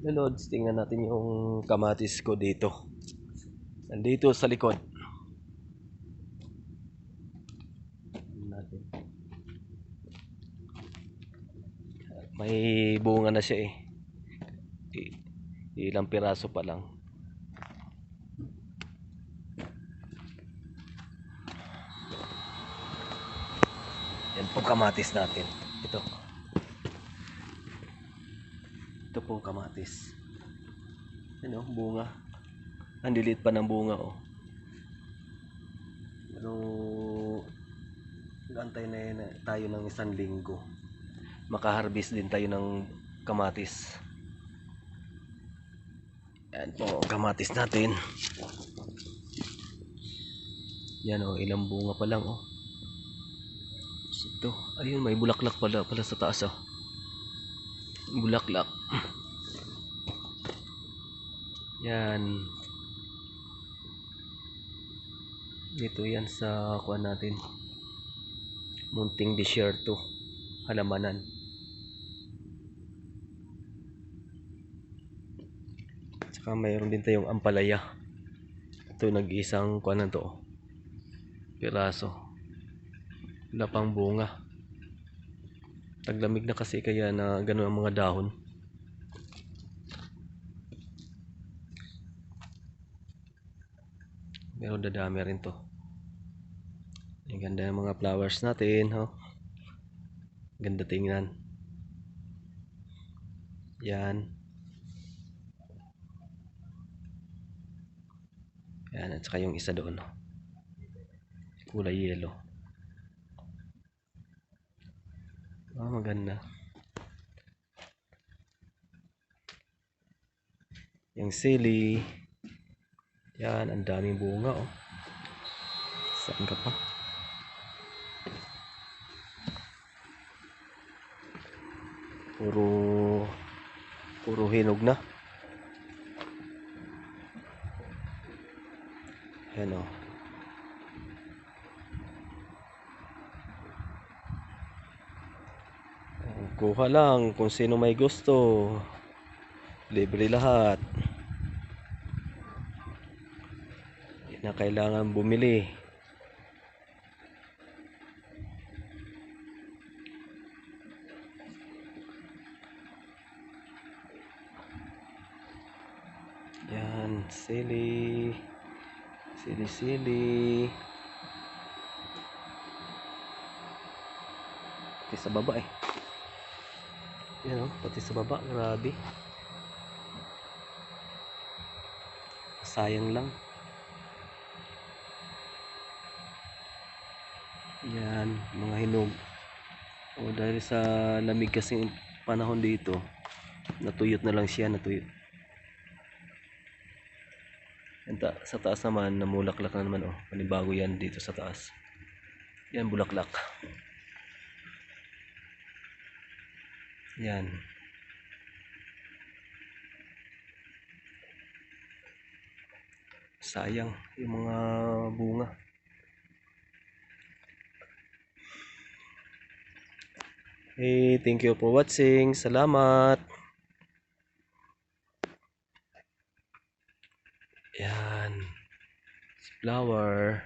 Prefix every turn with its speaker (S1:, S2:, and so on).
S1: Lolods, tingnan natin yung kamatis ko dito. Nandito sa likod. Tingnan natin. May bunga na siya eh. Ilang piraso pa lang. Yan po kamatis natin. Ito. Ito po kamatis. Ano, bunga. Ang lilit pa ng bunga oh. Pero antay na tayo ng 1 linggo. Makaharvest din tayo ng kamatis. Yan po kamatis natin. Yan oh, ilang bunga pa lang oh. Ito, ayun may bulaklak pala sa taas oh. Bulaklak. Yan. Dito yan sa kuan natin. Munting Desierto, halamanan. Saka mayroon din tayong ampalaya. Ito nag-iisang kuan na to. Piraso. Wala pang bunga. Taglamig na kasi kaya na gano'n ang mga dahon. Pero dadami rin to. Ang ganda ng mga flowers natin, oh. Ganda tingnan. Yan. Yan, at saka yung isa doon, oh. Kulay yellow. Oh, maganda. Yung sili. Yan, ang daming bunga, oh. Saan ka pa? Puro hinog na. Yan oh. Kuha lang kung sino may gusto. Libre lahat. Hindi na kailangan bumili. Yan, sili. Sili. Pati sa baba eh. Yan oh, pati sa baba, grabe. Sayang lang. Yan, mga hinog. O dahil sa lamig kasi panahon dito, natuyot na lang siya, natuyot. Sa taas naman, namulaklak na naman oh. Panibago yan dito sa taas. Yan, bulaklak. Yan. Sayang yung mga bunga. Hey, thank you for watching. Salamat. Yan. Flower.